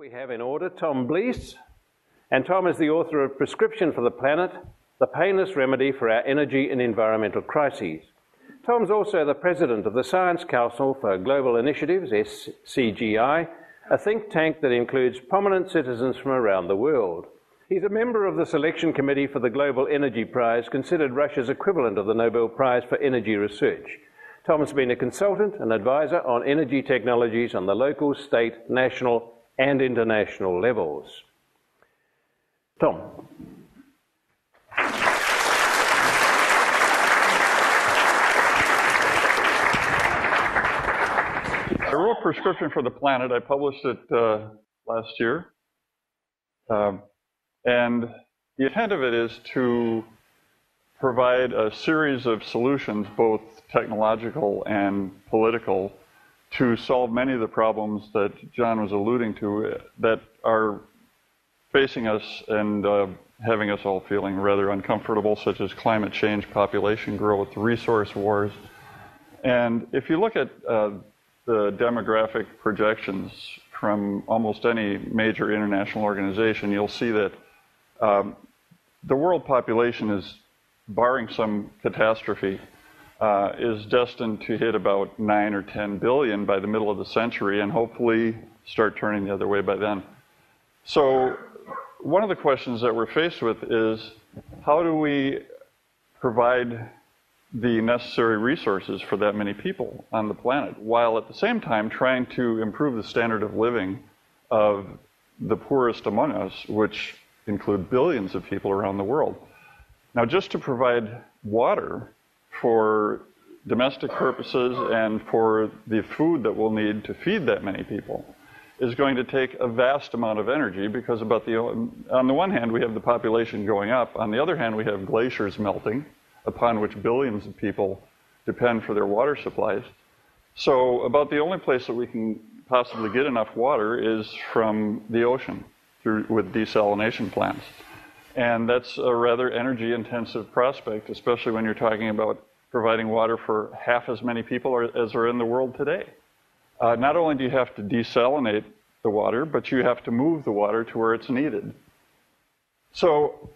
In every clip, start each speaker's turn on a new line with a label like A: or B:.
A: We have in order Tom Blees, and Tom is the author of Prescription for the Planet, the Painless Remedy for Our Energy and Environmental Crises. Tom's also the president of the Science Council for Global Initiatives, SCGI, a think tank that includes prominent citizens from around the world. He's a member of the selection committee for the Global Energy Prize, considered Russia's equivalent of the Nobel Prize for Energy Research. Tom has been a consultant and advisor on energy technologies on the local, state, national, and international levels. Tom.
B: I wrote Prescription for the Planet. I published it last year. And the intent of it is to provide a series of solutions, both technological and political, to solve many of the problems that John was alluding to that are facing us and having us all feeling rather uncomfortable, such as climate change, population growth, resource wars. And if you look at the demographic projections from almost any major international organization, you'll see that the world population is, barring some catastrophe, is destined to hit about 9 or 10 billion by the middle of the century and hopefully start turning the other way by then. So one of the questions that we're faced with is, how do we provide the necessary resources for that many people on the planet, while at the same time trying to improve the standard of living of the poorest among us, which include billions of people around the world. Now, just to provide water for domestic purposes and for the food that we'll need to feed that many people is going to take a vast amount of energy, because on the one hand we have the population going up, on the other hand we have glaciers melting, upon which billions of people depend for their water supplies. So about the only place that we can possibly get enough water is from the ocean with desalination plants. And that's a rather energy-intensive prospect, especially when you're talking about providing water for half as many people as are in the world today. Not only do you have to desalinate the water, but you have to move the water to where it's needed. So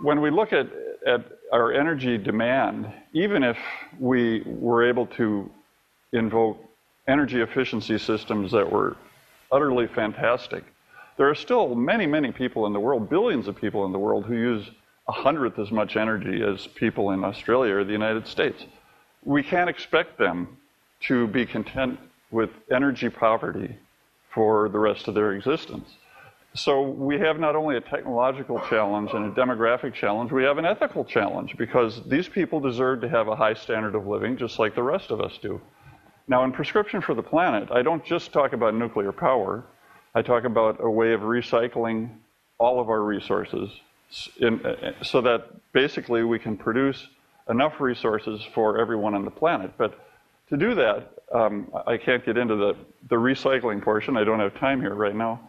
B: when we look at our energy demand, even if we were able to invoke energy efficiency systems that were utterly fantastic, there are still many, many people in the world, billions of people in the world, who use 100th as much energy as people in Australia or the United States. We can't expect them to be content with energy poverty for the rest of their existence. So we have not only a technological challenge and a demographic challenge, we have an ethical challenge, because these people deserve to have a high standard of living just like the rest of us do. Now, in Prescription for the Planet, I don't just talk about nuclear power. I talk about a way of recycling all of our resources so that basically we can produce enough resources for everyone on the planet. But to do that, I can't get into the recycling portion. I don't have time here right now.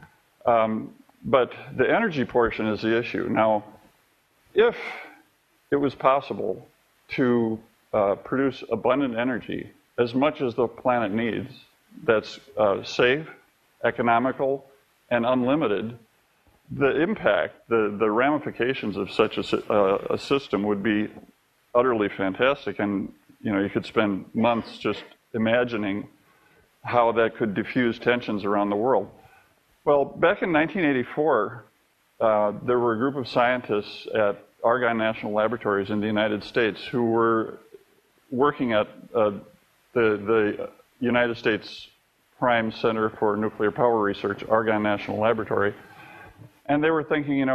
B: But the energy portion is the issue. Now, if it was possible to produce abundant energy, as much as the planet needs, that's safe, economical, and unlimited, the impact, the ramifications of such a system would be utterly fantastic. And you could spend months just imagining how that could diffuse tensions around the world. Well, back in 1984, there were a group of scientists at Argonne National Laboratories in the United States who were working at the United States Prime Center for Nuclear Power Research, Argonne National Laboratory. And they were thinking,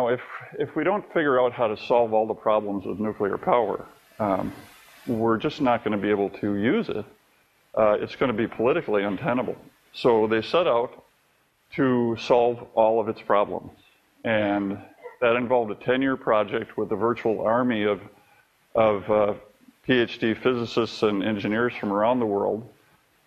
B: if we don't figure out how to solve all the problems with nuclear power, we're just not going to be able to use it. It's going to be politically untenable. So they set out to solve all of its problems. And that involved a 10-year project with a virtual army of PhD physicists and engineers from around the world.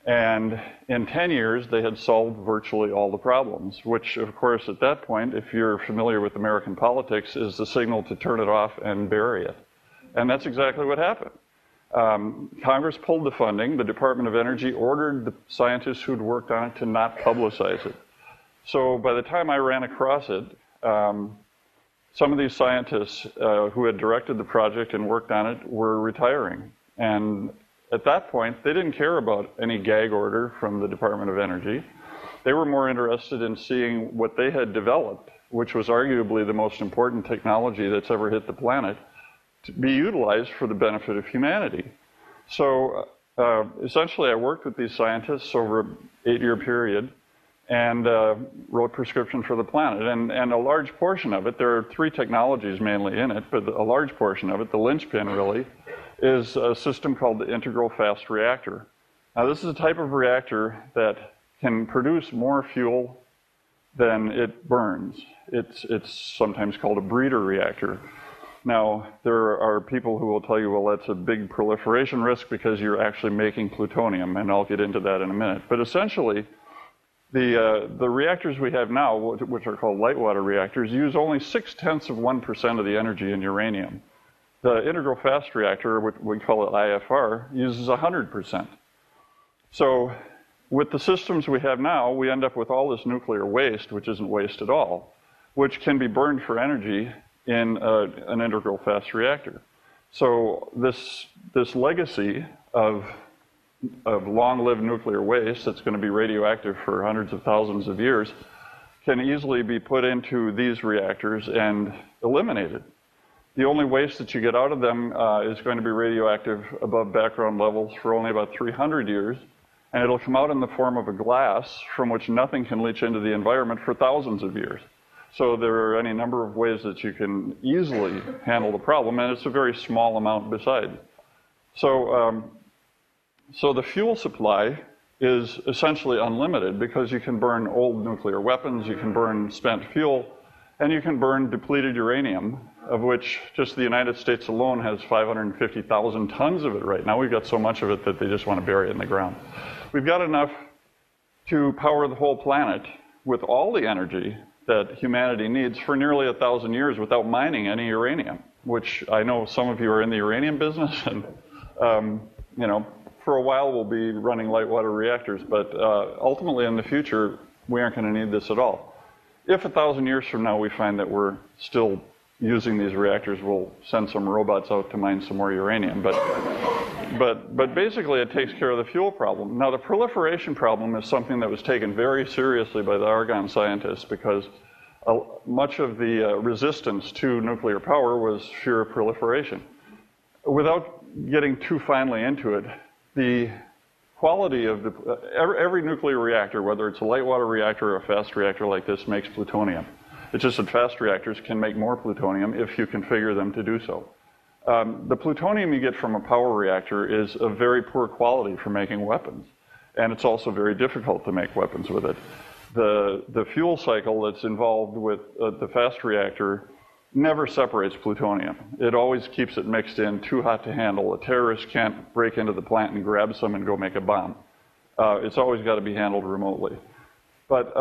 B: And in 10 years, they had solved virtually all the problems, which, of course, at that point, if you're familiar with American politics, is the signal to turn it off and bury it. And that's exactly what happened. Congress pulled the funding. The Department of Energy ordered the scientists who'd worked on it to not publicize it. So by the time I ran across it, some of these scientists who had directed the project and worked on it were retiring. And at that point, they didn't care about any gag order from the Department of Energy. They were more interested in seeing what they had developed, which was arguably the most important technology that's ever hit the planet, to be utilized for the benefit of humanity. So essentially, I worked with these scientists over an 8-year period and wrote Prescription for the Planet. And a large portion of it, there are 3 technologies mainly in it, but a large portion of it, the linchpin really, is a system called the Integral Fast Reactor. Now, this is a type of reactor that can produce more fuel than it burns. It's sometimes called a breeder reactor. Now, there are people who will tell you, well, that's a big proliferation risk because you're actually making plutonium, and I'll get into that in a minute. But essentially, the reactors we have now, which are called light water reactors, use only 0.6% of the energy in uranium. The integral fast reactor, we call it IFR, uses 100%. So with the systems we have now, we end up with all this nuclear waste, which isn't waste at all, which can be burned for energy in an integral fast reactor. So this legacy of long-lived nuclear waste that's going to be radioactive for hundreds of thousands of years can easily be put into these reactors and eliminated. The only waste that you get out of them is going to be radioactive above background levels for only about 300 years, and it'll come out in the form of a glass from which nothing can leach into the environment for thousands of years. So there are any number of ways that you can easily handle the problem, and it's a very small amount besides. So the fuel supply is essentially unlimited because you can burn old nuclear weapons, you can burn spent fuel, and you can burn depleted uranium, of which just the United States alone has 550,000 tons of it right now. We've got so much of it that they just want to bury it in the ground. We've got enough to power the whole planet with all the energy that humanity needs for nearly 1,000 years without mining any uranium, which I know some of you are in the uranium business, and for a while we'll be running light water reactors, but ultimately in the future we aren't going to need this at all. If 1,000 years from now we find that we're still using these reactors, we'll send some robots out to mine some more uranium. But basically it takes care of the fuel problem. Now the proliferation problem is something that was taken very seriously by the Argonne scientists because much of the resistance to nuclear power was fear of proliferation. Without getting too finely into it, the quality of every nuclear reactor, whether it's a light water reactor or a fast reactor like this, makes plutonium. It's just that fast reactors can make more plutonium if you configure them to do so. The plutonium you get from a power reactor is of very poor quality for making weapons, and it's also very difficult to make weapons with it. The fuel cycle that's involved with the fast reactor never separates plutonium. It always keeps it mixed in, too hot to handle. A terrorist can't break into the plant and grab some and go make a bomb. It's always got to be handled remotely. But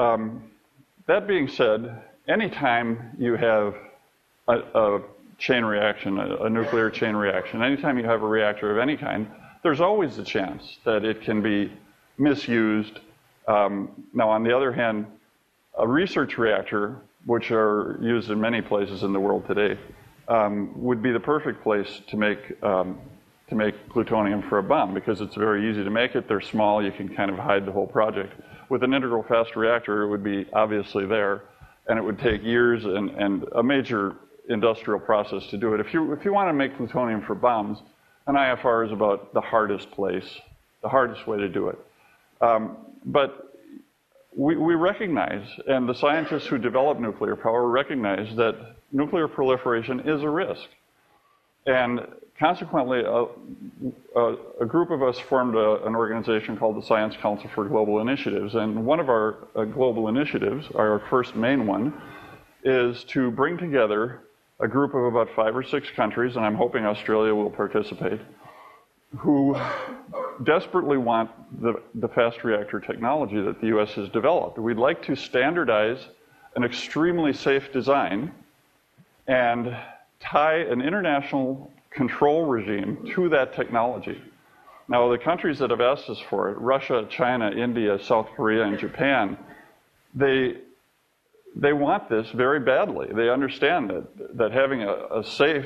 B: that being said, anytime you have a chain reaction, a nuclear chain reaction, anytime you have a reactor of any kind, there's always a chance that it can be misused. Now, on the other hand, a research reactor, which are used in many places in the world today, would be the perfect place to make plutonium for a bomb because it's very easy to make it. They're small. You can kind of hide the whole project. With an integral fast reactor, it would be obviously there, and it would take years and a major industrial process to do it. If you want to make plutonium for bombs, an IFR is about the hardest place, the hardest way to do it. But we recognize, and the scientists who develop nuclear power recognize that nuclear proliferation is a risk. And consequently, a group of us formed an organization called the Science Council for Global Initiatives. And one of our global initiatives, our first main one, is to bring together a group of about 5 or 6 countries, and I'm hoping Australia will participate, who desperately want the fast reactor technology that the U.S. has developed. We'd like to standardize an extremely safe design and tie an international control regime to that technology. Now, the countries that have asked us for it, Russia, China, India, South Korea, and Japan, they they want this very badly. They understand that having a safe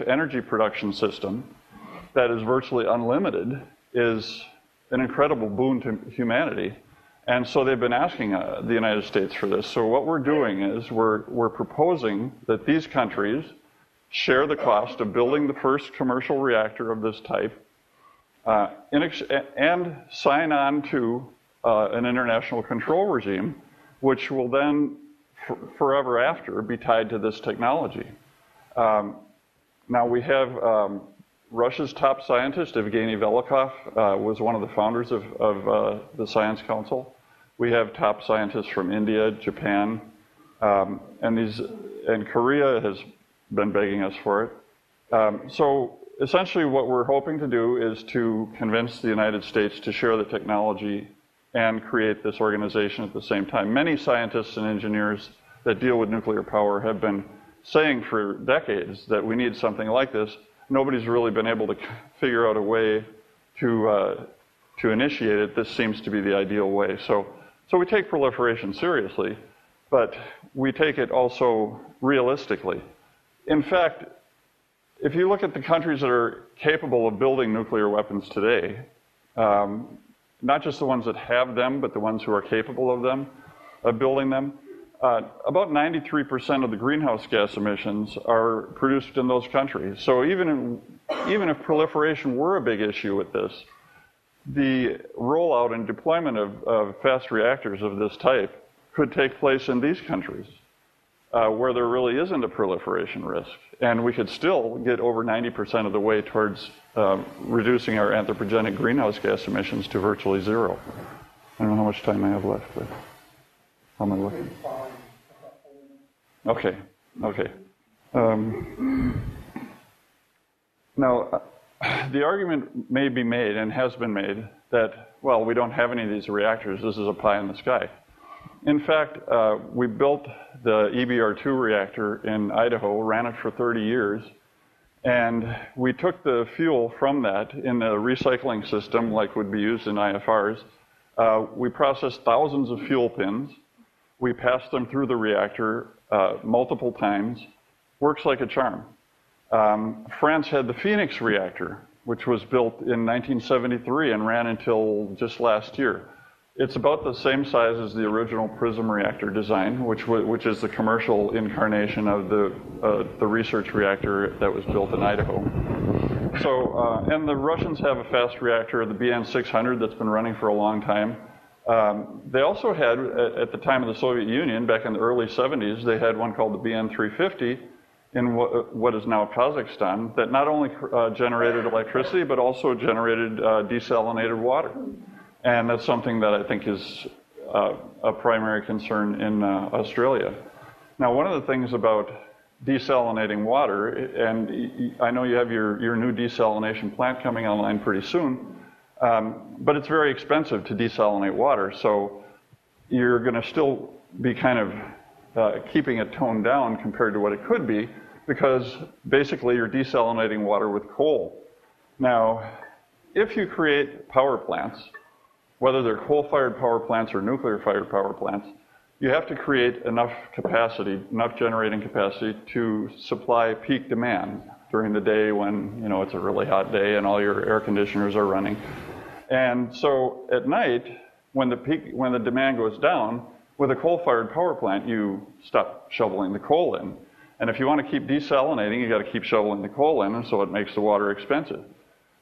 B: energy production system that is virtually unlimited is an incredible boon to humanity. And so they've been asking the United States for this. So what we're doing is we're proposing that these countries share the cost of building the first commercial reactor of this type and sign on to an international control regime, which will then forever after be tied to this technology. Now we have Russia's top scientist, Evgeny Velikov, was one of the founders of the Science Council. We have top scientists from India, Japan, and Korea has been begging us for it. So essentially what we're hoping to do is to convince the United States to share the technology and create this organization at the same time. Many scientists and engineers that deal with nuclear power have been saying for decades that we need something like this. Nobody's really been able to figure out a way to initiate it. This seems to be the ideal way. So we take proliferation seriously, but we take it also realistically. In fact, if you look at the countries that are capable of building nuclear weapons today, not just the ones that have them, but the ones who are capable of them, of building them, about 93% of the greenhouse gas emissions are produced in those countries. So even if proliferation were a big issue with this, the rollout and deployment of fast reactors of this type could take place in these countries, where there really isn't a proliferation risk. And we could still get over 90% of the way towards reducing our anthropogenic greenhouse gas emissions to virtually zero. I don't know how much time I have left, but how am I looking? Okay. Now, the argument may be made, and has been made, that, well, we don't have any of these reactors, this is a pie in the sky. In fact, we built the EBR-2 reactor in Idaho, ran it for 30 years, and we took the fuel from that in a recycling system like would be used in IFRs. We processed thousands of fuel pins. We passed them through the reactor multiple times. Works like a charm. France had the Phoenix reactor, which was built in 1973 and ran until just last year. It's about the same size as the original PRISM reactor design, which is the commercial incarnation of the research reactor that was built in Idaho. So, and the Russians have a fast reactor, the BN-600, that's been running for a long time. They also had, at the time of the Soviet Union, back in the early 70s, they had one called the BN-350 in what is now Kazakhstan, that not only generated electricity, but also generated desalinated water. And that's something that I think is a primary concern in Australia. Now, one of the things about desalinating water, and I know you have your new desalination plant coming online pretty soon, but it's very expensive to desalinate water, so you're going to still be kind of keeping it toned down compared to what it could be, because basically you're desalinating water with coal. Now, if you create power plants, whether they're coal-fired power plants or nuclear-fired power plants, you have to create enough capacity, enough generating capacity to supply peak demand during the day when, you know, it's a really hot day and all your air conditioners are running. And so at night, when the demand goes down, with a coal-fired power plant, you stop shoveling the coal in. And if you want to keep desalinating, you got to keep shoveling the coal in, and so it makes the water expensive.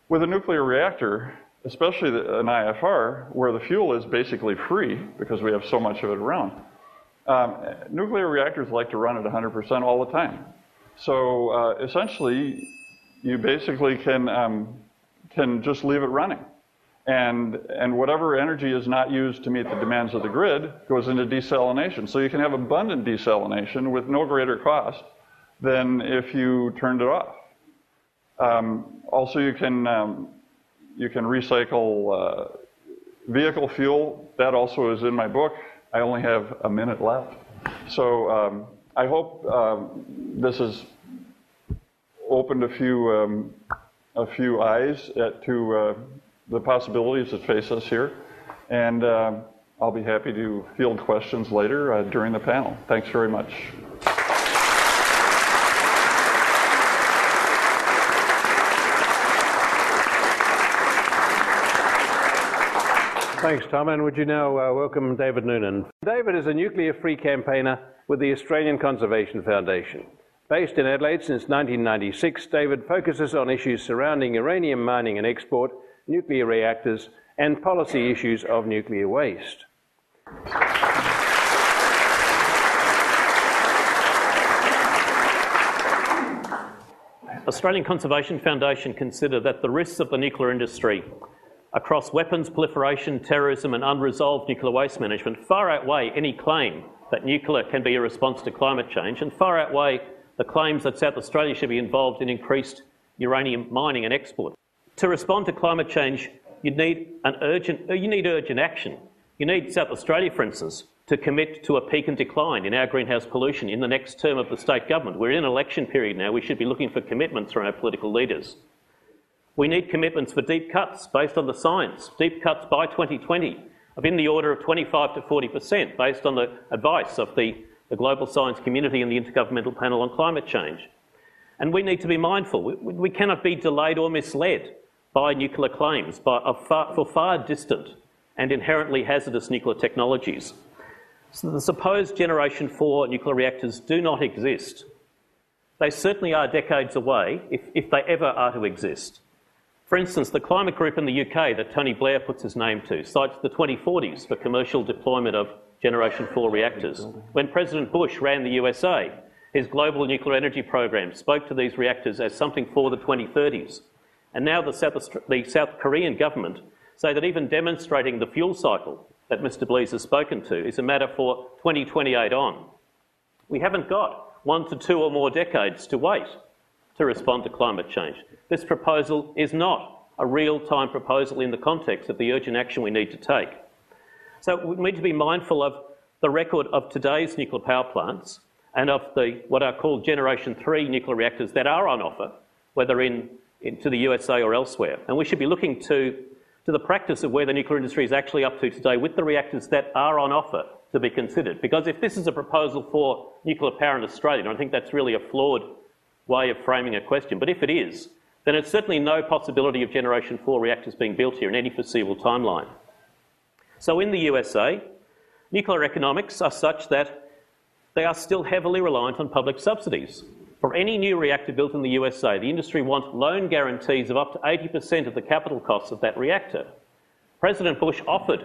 B: With a nuclear reactor, especially an IFR, where the fuel is basically free because we have so much of it around, nuclear reactors like to run at 100% all the time. So essentially, you basically can just leave it running. And whatever energy is not used to meet the demands of the grid goes into desalination. So you can have abundant desalination with no greater cost than if you turned it off. Also, you can recycle vehicle fuel. That also is in my book. I only have a minute left. So I hope this has opened a few eyes to the possibilities that face us here. And I'll be happy to field questions later during the panel. Thanks very much.
A: Thanks, Tom, and would you now welcome David Noonan. David is a nuclear-free campaigner with the Australian Conservation Foundation. Based in Adelaide since 1996, David focuses on issues surrounding uranium mining and export, nuclear reactors, and policy issues of nuclear waste.
C: Australian Conservation Foundation consider that the risks of the nuclear industry across weapons proliferation, terrorism and unresolved nuclear waste management far outweigh any claim that nuclear can be a response to climate change, and far outweigh the claims that South Australia should be involved in increased uranium mining and export. To respond to climate change, you need urgent action. You need South Australia, for instance, to commit to a peak and decline in our greenhouse pollution in the next term of the state government. We're in an election period now. We should be looking for commitments from our political leaders. We need commitments for deep cuts based on the science, deep cuts by 2020 of in the order of 25 to 40% based on the advice of the global science community and the Intergovernmental Panel on Climate Change. And we need to be mindful. We cannot be delayed or misled by nuclear claims for far distant and inherently hazardous nuclear technologies. So the supposed Generation 4 nuclear reactors do not exist. They certainly are decades away, if they ever are to exist. For instance, the climate group in the UK that Tony Blair puts his name to cites the 2040s for commercial deployment of Generation 4 reactors. When President Bush ran the USA, his global nuclear energy program spoke to these reactors as something for the 2030s. And now the South Korean government say that even demonstrating the fuel cycle that Mr. Blease has spoken to is a matter for 2028 on. We haven't got 1 to 2 or more decades to wait to respond to climate change. This proposal is not a real-time proposal in the context of the urgent action we need to take. So we need to be mindful of the record of today's nuclear power plants and of what are called Generation 3 nuclear reactors that are on offer, whether into the USA or elsewhere. And we should be looking to the practice of where the nuclear industry is actually up to today with the reactors that are on offer to be considered. Because if this is a proposal for nuclear power in Australia, and I think that's really a flawed way of framing a question, but if it is, then it's certainly no possibility of Generation 4 reactors being built here in any foreseeable timeline. So in the USA, nuclear economics are such that they are still heavily reliant on public subsidies. For any new reactor built in the USA, the industry wants loan guarantees of up to 80% of the capital costs of that reactor. President Bush offered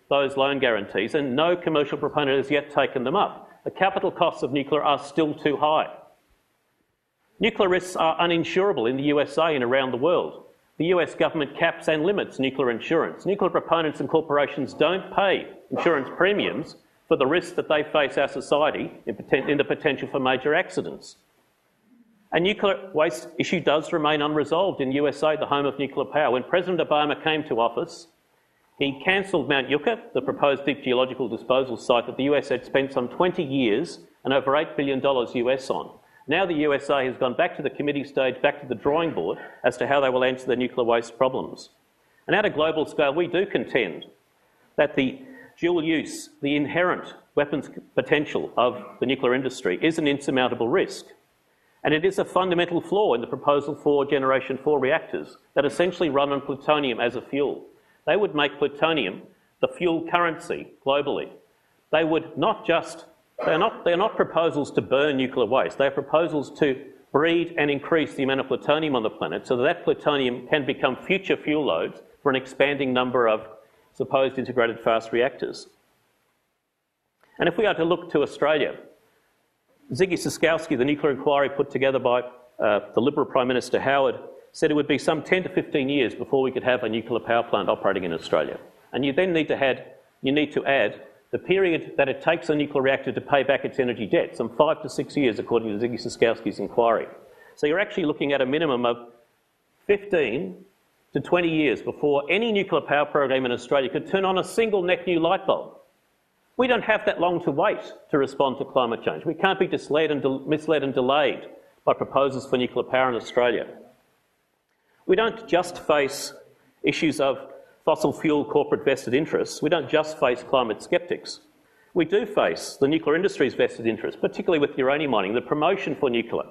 C: those loan guarantees and no commercial proponent has yet taken them up. The capital costs of nuclear are still too high. Nuclear risks are uninsurable in the USA and around the world. The US government caps and limits nuclear insurance. Nuclear proponents and corporations don't pay insurance premiums for the risks that they face our society in the potential for major accidents. A nuclear waste issue does remain unresolved in USA, the home of nuclear power. When President Obama came to office, he cancelled Mount Yucca, the proposed deep geological disposal site that the US had spent some 20 years and over $8 billion US on. Now the USA has gone back to the committee stage, back to the drawing board, as to how they will answer the nuclear waste problems. And at a global scale, we do contend that the dual use, the inherent weapons potential of the nuclear industry is an insurmountable risk. And it is a fundamental flaw in the proposal for Generation 4 reactors that essentially run on plutonium as a fuel. They would make plutonium the fuel currency globally. They would not just They're not proposals to burn nuclear waste. They're proposals to breed and increase the amount of plutonium on the planet so that plutonium can become future fuel loads for an expanding number of supposed integrated fast reactors. And if we are to look to Australia, Ziggy Siskowski, the nuclear inquiry put together by the Liberal Prime Minister Howard, said it would be some 10 to 15 years before we could have a nuclear power plant operating in Australia. And you then need to add the period that it takes a nuclear reactor to pay back its energy debt, some 5 to 6 years according to Ziggy Siskowski's inquiry. So you're actually looking at a minimum of 15 to 20 years before any nuclear power program in Australia could turn on a single net new light bulb. We don't have that long to wait to respond to climate change. We can't be misled and delayed by proposals for nuclear power in Australia. We don't just face issues of fossil fuel corporate vested interests, we don't just face climate skeptics. We do face the nuclear industry's vested interests, particularly with uranium mining, the promotion for nuclear.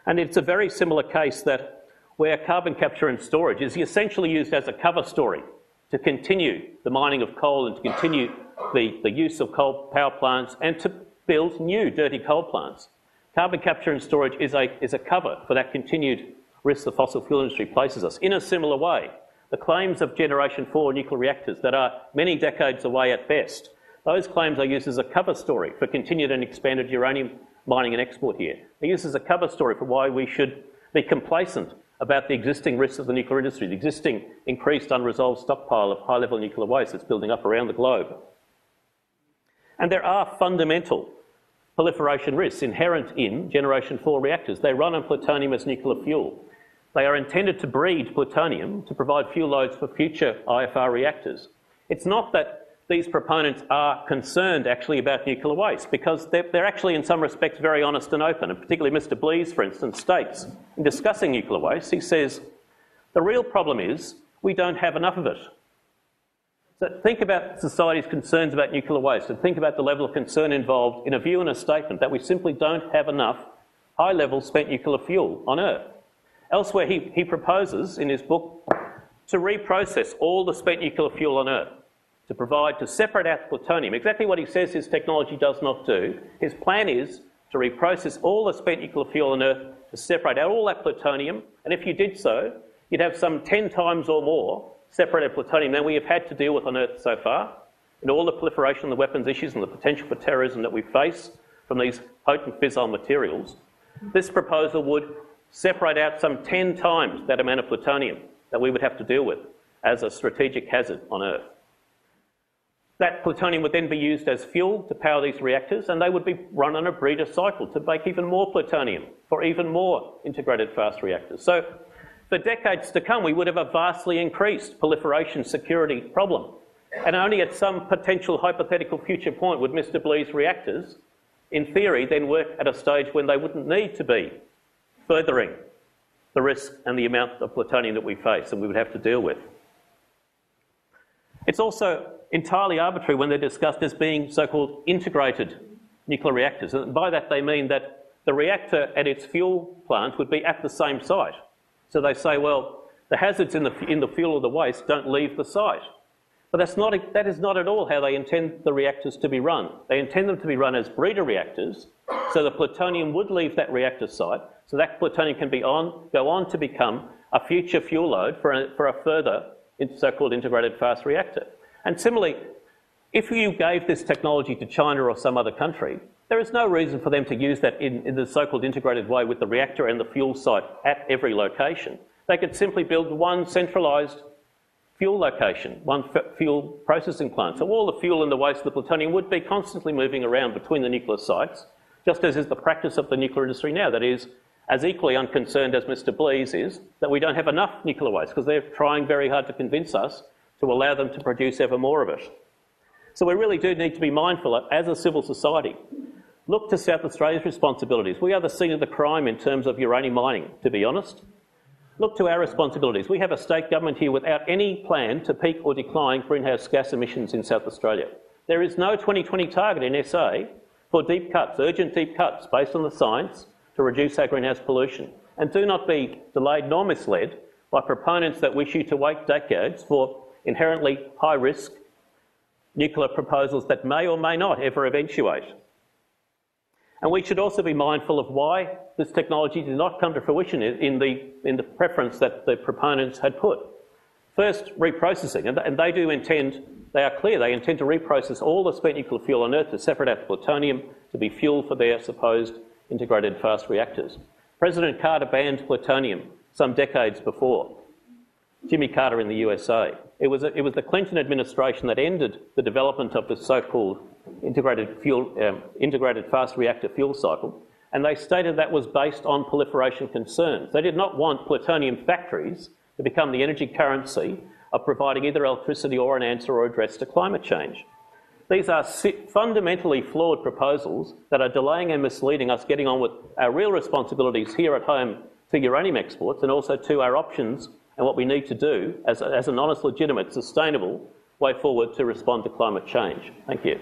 C: And it's a very similar case that where carbon capture and storage is essentially used as a cover story to continue the mining of coal and to continue the use of coal power plants and to build new dirty coal plants. Carbon capture and storage is a cover for that continued risk the fossil fuel industry places us. In a similar way, the claims of Generation 4 nuclear reactors that are many decades away at best, those claims are used as a cover story for continued and expanded uranium mining and export here. They're used as a cover story for why we should be complacent about the existing risks of the nuclear industry, the existing increased unresolved stockpile of high-level nuclear waste that's building up around the globe. And there are fundamental proliferation risks inherent in Generation 4 reactors. They run on plutonium as nuclear fuel. They are intended to breed plutonium to provide fuel loads for future IFR reactors. It's not that these proponents are concerned actually about nuclear waste, because they're actually in some respects very honest and open, and particularly Mr. Blees, for instance, states in discussing nuclear waste, he says, the real problem is we don't have enough of it. So think about society's concerns about nuclear waste and think about the level of concern involved in a view and a statement that we simply don't have enough high-level spent nuclear fuel on Earth. Elsewhere, he proposes in his book to reprocess all the spent nuclear fuel on Earth, to separate out plutonium. Exactly what he says his technology does not do. His plan is to reprocess all the spent nuclear fuel on Earth to separate out all that plutonium, and if you did so, you'd have some 10 times or more separated plutonium than we have had to deal with on Earth so far, and all the proliferation of the weapons issues and the potential for terrorism that we face from these potent fissile materials. This proposal would separate out some 10 times that amount of plutonium that we would have to deal with as a strategic hazard on Earth. That plutonium would then be used as fuel to power these reactors, and they would be run on a breeder cycle to make even more plutonium for even more integrated fast reactors. So for decades to come, we would have a vastly increased proliferation security problem. And only at some potential hypothetical future point would Mr. Blees' reactors, in theory, then work at a stage when they wouldn't need to be furthering the risk and the amount of plutonium that we face and we would have to deal with. It's also entirely arbitrary when they're discussed as being so-called integrated nuclear reactors. And by that they mean that the reactor and its fuel plant would be at the same site. So they say, well, the hazards in the fuel or the waste don't leave the site. But that is not at all how they intend the reactors to be run. They intend them to be run as breeder reactors, so the plutonium would leave that reactor site, so that plutonium can go on to become a future fuel load for a further so-called integrated fast reactor. And similarly, if you gave this technology to China or some other country, there is no reason for them to use that in the so-called integrated way with the reactor and the fuel site at every location. They could simply build one centralised fuel location, one fuel processing plant. So all the fuel and the waste of the plutonium would be constantly moving around between the nuclear sites, just as is the practice of the nuclear industry now. That is, as equally unconcerned as Mr. Blees is, that we don't have enough nuclear waste, because they're trying very hard to convince us to allow them to produce ever more of it. So we really do need to be mindful, as a civil society, look to South Australia's responsibilities. We are the scene of the crime in terms of uranium mining, to be honest. Look to our responsibilities. We have a state government here without any plan to peak or decline greenhouse gas emissions in South Australia. There is no 2020 target in SA for deep cuts, urgent deep cuts, based on the science to reduce our greenhouse pollution. And do not be delayed nor misled by proponents that wish you to wait decades for inherently high-risk nuclear proposals that may or may not ever eventuate. And we should also be mindful of why this technology did not come to fruition in the preference that the proponents had put. First, reprocessing, and they do intend, they are clear, they intend to reprocess all the spent nuclear fuel on Earth to separate out the plutonium to be fuel for their supposed integrated fast reactors. President Carter banned plutonium some decades before. Jimmy Carter in the USA. It was the Clinton administration that ended the development of the so-called integrated fast reactor fuel cycle, and they stated that was based on proliferation concerns. They did not want plutonium factories to become the energy currency of providing either electricity or an answer or address to climate change. These are fundamentally flawed proposals that are delaying and misleading us getting on with our real responsibilities here at home to uranium exports and also to our options and what we need to do as an honest, legitimate, sustainable way forward to respond to climate change. Thank you.